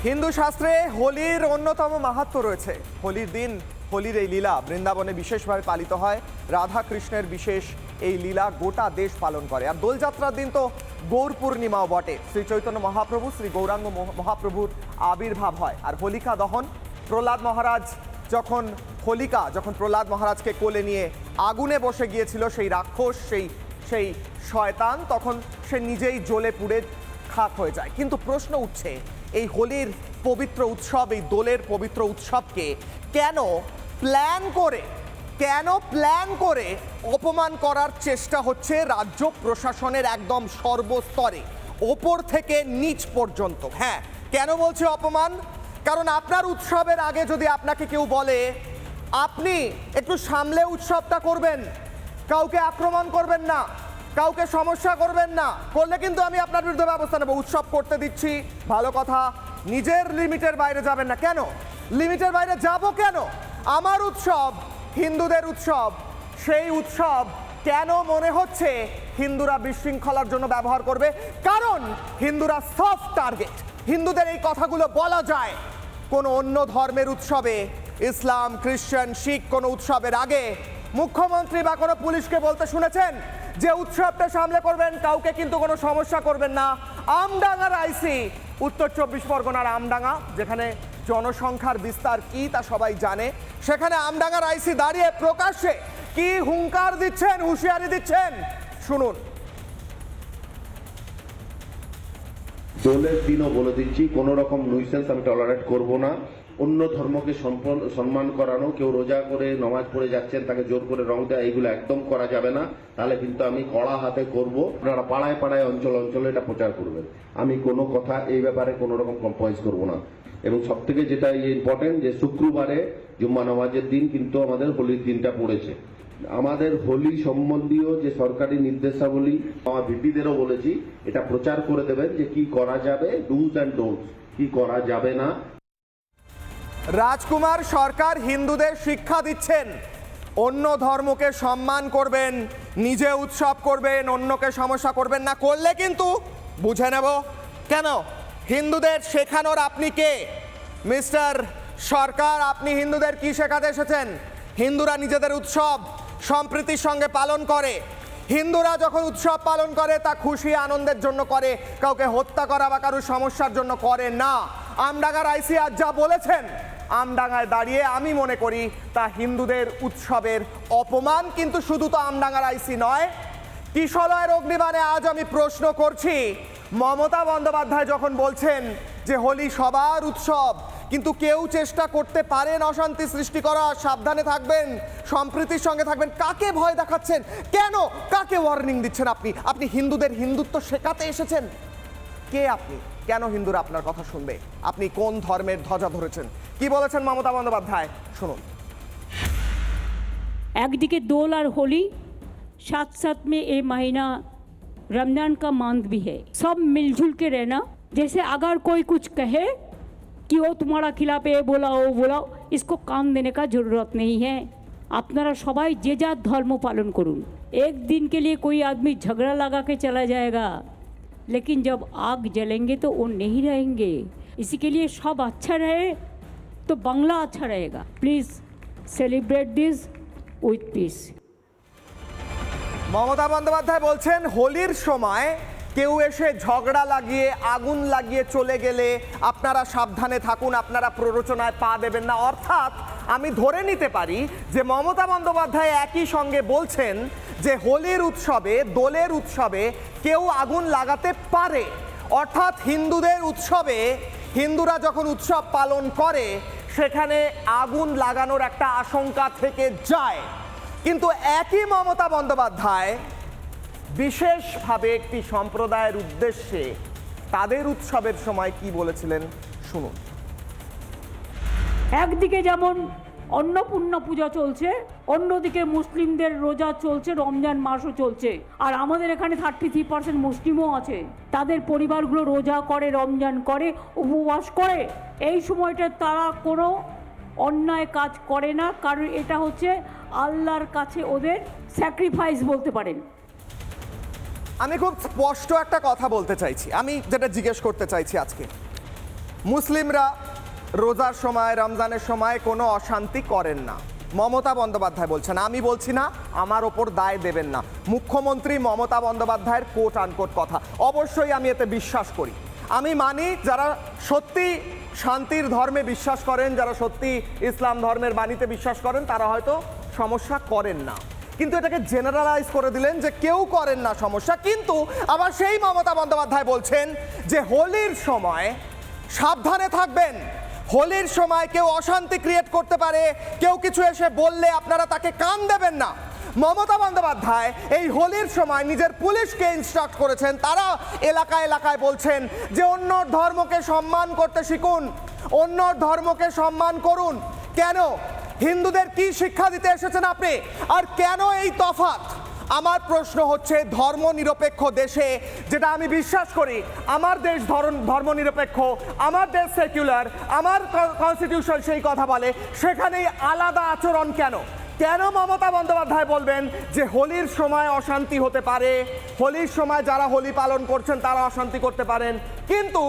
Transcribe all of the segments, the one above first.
হিন্দু শাস্ত্রে হোলির অন্যতম মাহাত্ম্য রয়েছে। হোলির দিন হোলির এই লীলা বৃন্দাবনে বিশেষভাবে পালিত হয়। রাধা কৃষ্ণের বিশেষ এই লীলা গোটা দেশ পালন করে। আর দোলযাত্রার দিন তো গৌর পূর্ণিমাও বটে। শ্রী চৈতন্য মহাপ্রভু শ্রী গৌরাঙ্গ মহাপ্রভুর আবির্ভাব হয়। আর হোলিকা দহন, প্রহ্লাদ মহারাজ যখন প্রহ্লাদ মহারাজকে কোলে নিয়ে আগুনে বসে গিয়েছিল সেই রাক্ষস, সেই শয়তান, তখন সে নিজেই জ্বলে পুড়ে খাক হয়ে যায়। কিন্তু প্রশ্ন উঠছে, এই হোলির পবিত্র উৎসব, এই দোলের পবিত্র উৎসবকে কেন প্ল্যান করে অপমান করার চেষ্টা হচ্ছে রাজ্য প্রশাসনের একদম সর্বস্তরে, ওপর থেকে নিচ পর্যন্ত। হ্যাঁ, কেন বলছে অপমান? কারণ আপনার উৎসবের আগে যদি আপনাকে কেউ বলে আপনি একটু সামলে উৎসবটা করবেন, কাউকে আক্রমণ করবেন না, কাউকে সমস্যা করবেন না, করলে কিন্তু আমি আপনার বিরুদ্ধে ব্যবস্থা নেব। উৎসব করতে দিচ্ছি, ভালো কথা, নিজের লিমিটের বাইরে যাবেন না। কেন লিমিটের বাইরে যাব? কেন? আমার উৎসব, হিন্দুদের উৎসব, সেই উৎসব কেন মনে হচ্ছে হিন্দুরা বিশৃঙ্খলার জন্য ব্যবহার করবে? কারণ হিন্দুরা সফট টার্গেট। হিন্দুদের এই কথাগুলো বলা যায় কোনো অন্য ধর্মের উৎসবে, ইসলাম, খ্রিস্টান, শিখ কোনো উৎসবের আগে মুখ্যমন্ত্রী বা কোনো পুলিশকে বলতে শুনেছেন যে উৎসবটা সামলে করবেন, কাউকে কিন্তু কোনো সমস্যা করবেন না? আমডাঙ্গার আইসি, উত্তর 24 পরগনার আমডাঙ্গা, যেখানে জনসংখ্যার বিস্তার কি তা সবাই জানে, সেখানে আমডাঙ্গার আইসি দাঁড়িয়ে প্রকাশ্যে কি হুঙ্কার দিচ্ছেন, হুঁশিয়ারি দিচ্ছেন, শুনুন। দোলের দিনও বলে দিচ্ছি, কোনো রকম নুইসেন্স আমি টলারেট করব না। অন্য ধর্মকে সম্মান করানো, কেউ রোজা করে নমাজ পড়ে যাচ্ছেন তাকে জোর করে রং দেওয়া, এইগুলো একদম করা যাবে না। তাহলে কিন্তু আমি কড়া হাতে করব। আপনারা পাড়ায় পাড়ায়, অঞ্চলে এটা প্রচার করবেন। আমি কোনো কথা এই ব্যাপারে কোনো রকম কম্প্রোমাইজ করব না। এবং সব থেকে যেটা ইম্পর্টেন্ট, যে শুক্রবারে জুম্মা নামাজের দিন কিন্তু আমাদের হোলির দিনটা পড়েছে। আমাদের হোলি সম্বন্ধীয় যে সরকারি নির্দেশাবলী, আমার ভিপিদেরও বলেছি, এটা প্রচার করে দেবেন যে কি করা যাবে, ডুজ অ্যান্ড ডোন্টস, কি করা যাবে না। রাজকুমার সরকার হিন্দুদের শিক্ষা দিচ্ছেন, অন্য ধর্মকে সম্মান করবেন, নিজে উৎসব করবেন, অন্যকে সমস্যা করবেন না, করলে কিন্তু বুঝে নেব। কেন? হিন্দুদের শেখানোর আপনি কে? মিস্টার সরকার, আপনি হিন্দুদের কি শেখাতে এসেছেন? হিন্দুরা নিজেদের উৎসব সম্প্রীতির সঙ্গে পালন করে। হিন্দুরা যখন উৎসব পালন করে তা খুশি আনন্দের জন্য করে, কাউকে হত্যা করা বা কারোর সমস্যার জন্য করে না। আমডাঙ্গার আইসি আজ যা বলেছেন, আমডাঙ্গায় দাঁড়িয়ে আমি মনে করি তা হিন্দুদের উৎসবের অপমান। কিন্তু শুধু তো আমডাঙ্গার আইসি নয়, কিশলয়ের অগ্নিবাণে আজ আমি প্রশ্ন করছি, মমতা বন্দ্যোপাধ্যায় যখন বলছেন যে হোলি সবার উৎসব, কিন্তু কেউ চেষ্টা করতে পারেন অশান্তি সৃষ্টি করা, সাবধানে থাকবেন, সম্প্রীতির সঙ্গে থাকবেন, কাকে ভয় দেখাচ্ছেন? কেন? কাকে ওয়ার্নিং দিচ্ছেন আপনি? আপনি হিন্দুদের হিন্দুত্ব শেখাতে এসেছেন? কে আপনি? কেন হিন্দুরা আপনার কথা শুনবে? আপনি কোন ধর্মের ধ্বজা ধরেছেন? কি বলেছেন মমতা বন্দ্যোপাধ্যায়, শুনুন। একদিকে দোল আর হোলি, साथ साथ में ये महीना रमजान का मंथ भी है। सब मिलजुल के रहना। जैसे अगर कोई कुछ कहे कि वो तुम्हारा खिलाफ ये बोला वो बोला, इसको कान देने का ज़रूरत नहीं है। अपनारा सबाई जे जा धर्म पालन करुन। एक दिन के लिए कोई आदमी झगड़ा लगा के चला जाएगा, लेकिन जब आग जलेंगे तो वो नहीं रहेंगे। इसी के लिए सब अच्छा रहे तो बांग्ला अच्छा रहेगा। Please celebrate this with peace. Mamata Bandyopadhyay বলছেন হোলির সময় কেউ এসে ঝগড়া লাগিয়ে, আগুন লাগিয়ে চলে গেলে আপনারা সাবধানে থাকুন, আপনারা প্ররোচনায় পা দেবেন না। অর্থাৎ আমি ধরে নিতে পারি যে মমতা বন্দ্যোপাধ্যায় একই সঙ্গে বলছেন যে হোলির উৎসবে, দোলের উৎসবে কেউ আগুন লাগাতে পারে। অর্থাৎ হিন্দুদের উৎসবে, হিন্দুরা যখন উৎসব পালন করে সেখানে আগুন লাগানোর একটা আশঙ্কা থেকে যায়। কিন্তু একই মমতা বন্দ্যোপাধ্যায় বিশেষভাবে একটি সম্প্রদায়ের উদ্দেশ্যে তাদের উৎসবের সময় কি বলেছিলেন, শুনুন। একদিকে যেমন অন্নপূর্ণা পূজা চলছে, অন্যদিকে মুসলিমদের রোজা চলছে, রমজান মাসও চলছে। আর আমাদের এখানে 33% মুসলিমও আছে। তাদের পরিবারগুলো রোজা করে, রমজান করে, উপবাস করে। এই সময়টা তারা কোনো অন্যায় কাজ করে না, কারণ এটা হচ্ছে আল্লাহর কাছে ওদের স্যাক্রিফাইস বলতে পারেন। আমি খুব স্পষ্ট একটা কথা বলতে চাইছি, আমি যেটা জিজ্ঞেস করতে চাইছি আজকে, মুসলিমরা রোজার সময় রমজানের সময় কোনো অশান্তি করেন না। মমতা বন্দ্যোপাধ্যায় বলছেন, আমি বলছি না, আমার ওপর দায় দেবেন না। মুখ্যমন্ত্রী মমতা বন্দ্যোপাধ্যায়ের কোট আনকোট কথা, অবশ্যই আমি এতে বিশ্বাস করি। আমি মানি যারা সত্যি শান্তির ধর্মে বিশ্বাস করেন, যারা সত্যি ইসলাম ধর্মের বাণীতে বিশ্বাস করেন, তারা হয়তো সমস্যা করেন না। কিন্তু এটাকে জেনারেলাইজ করে দিলেন যে কেউ করেন না সমস্যা। কিন্তু আবার সেই মমতা বন্দ্যোপাধ্যায় বলছেন যে হোলির সময় সাবধানে থাকবেন, হোলির সময় কেউ অশান্তি ক্রিয়েট করতে পারে, কেউ কিছু এসে বললে আপনারা তাকে কান দেবেন না। মমতা বন্দ্যোপাধ্যায় এই হোলির সময় নিজের পুলিশকে ইনস্ট্রাক্ট করেছেন, তারা এলাকায় এলাকায় বলছেন যে অন্য ধর্মকে সম্মান করতে শিখুন, অন্য ধর্মকে সম্মান করুন। কেন? হিন্দুদের কি শিক্ষা দিতে এসেছেন আপনি? আর কেন এই তফাৎ? আমার প্রশ্ন হচ্ছে, ধর্মনিরপেক্ষ দেশে, যেটা আমি বিশ্বাস করি, আমার দেশ ধর্মনিরপেক্ষ, আমার দেশ সেকুলার, আমার কনস্টিটিউশন সেই কথা বলে, সেখানেই আলাদা আচরণ কেন? কেন মমতা বন্দ্যোপাধ্যায় বলবেন যে হোলির সময় অশান্তি হতে পারে, হোলির সময় যারা হোলি পালন করছেন তারা অশান্তি করতে পারেন, কিন্তু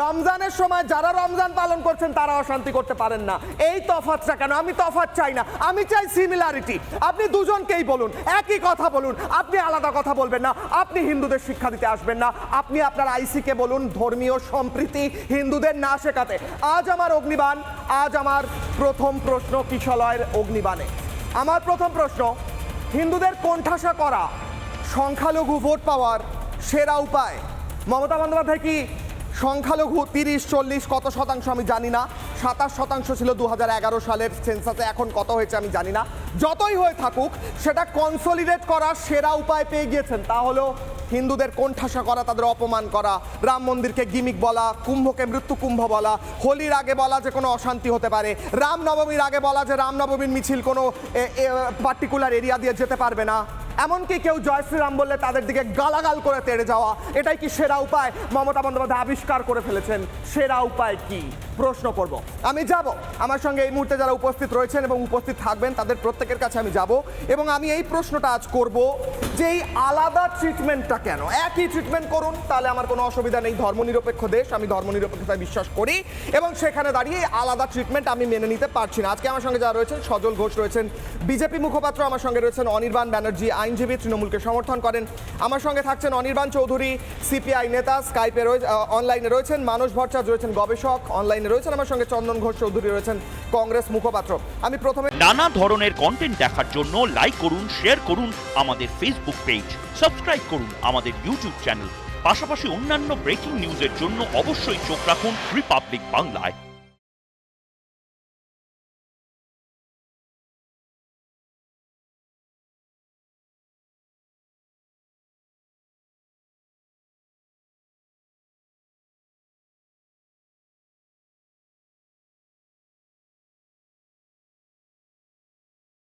রমজানের সময় যারা রমজান পালন করছেন তারা অশান্তি করতে পারেন না? এই তফাৎটা কেন? আমি তফাৎ চাই না, আমি চাই সিমিলারিটি। আপনি দুজনকেই বলুন, একই কথা বলুন, আপনি আলাদা কথা বলবেন না। আপনি হিন্দুদের শিক্ষা দিতে আসবেন না, আপনি আপনার আইসিকে বলুন ধর্মীয় সম্প্রীতি হিন্দুদের না শেখাতে। আজ আমার অগ্নিবাণ, আজ আমার প্রথম প্রশ্ন কিশলয়ের অগ্নিবাণে। আমার প্রথম প্রশ্ন, হিন্দুদের কোণঠাসা করা, সংখ্যালঘু ভোট পাওয়ার সেরা উপায়। মমতা বন্দ্যোপাধ্যায় কি সংখ্যালঘু 30-40 কত শতাংশ আমি জানি না, 27% ছিল 2011 সালের সেন্সাসে, এখন কত হয়েছে আমি জানি না। যতই হয়ে থাকুক, সেটা কনসলিডেট করার সেরা উপায় পেয়ে গিয়েছেন, তা হলো হিন্দুদের কোণঠাসা করা, তাদের অপমান করা, রাম মন্দিরকে গিমিক বলা, কুম্ভকে মৃত্যু কুম্ভ বলা, হোলির আগে বলা যে কোনো অশান্তি হতে পারে, রামনবমীর আগে বলা যে রামনবমীর মিছিল কোনো পার্টিকুলার এরিয়া দিয়ে যেতে পারবে না, এমনকি কেউ জয় শ্রীরাম বললে তাদের দিকে গালাগাল করে তেড়ে যাওয়া। এটাই কি সেরা উপায়? মমতা বন্দ্যোপাধ্যায় আবিষ্কার করে ফেলেছেন সেরা উপায় কি। প্রশ্ন করব, আমি যাব, আমার সঙ্গে এই মুহূর্তে যারা উপস্থিত রয়েছেন এবং উপস্থিত থাকবেন তাদের প্রত্যেকের কাছে আমি যাব, এবং আমি এই প্রশ্নটা আজ করব যে এই আলাদা ট্রিটমেন্টটা কেন? একই ট্রিটমেন্ট করুন, তাহলে আমার কোনো অসুবিধা নেই। ধর্মনিরপেক্ষ দেশ, আমি ধর্মনিরপেক্ষতায় বিশ্বাস করি, এবং সেখানে দাঁড়িয়ে আলাদা ট্রিটমেন্ট আমি মেনে নিতে পারছি না। আজকে আমার সঙ্গে যারা রয়েছেন, সজল ঘোষ রয়েছেন বিজেপি মুখপাত্র, আমার সঙ্গে রয়েছেন অনির্বাণ ব্যানার্জি আইনজীবী, তৃণমূলকে সমর্থন করেন, আমার সঙ্গে থাকছেন অনির্বাণ চৌধুরী সিপিআই নেতা, স্কাইপে অনলাইনে রয়েছেন মানস ভট্টাচার্য রয়েছেন গবেষক, অনলাইনে রয়েছেন আমার সঙ্গে চন্দন ঘোষ চৌধুরী রয়েছেন কংগ্রেস মুখপাত্র। আমি প্রথমে নানা ধরনের কন্টেন্ট দেখার জন্য লাইক করুন, শেয়ার করুন আমাদের ফেসবুক পেজ, সাবস্ক্রাইব করুন আমাদের ইউটিউব চ্যানেল। পাশাপাশি অন্যান্য ব্রেকিং নিউজের জন্য অবশ্যই চোখ রাখুন রিপাবলিক বাংলায়।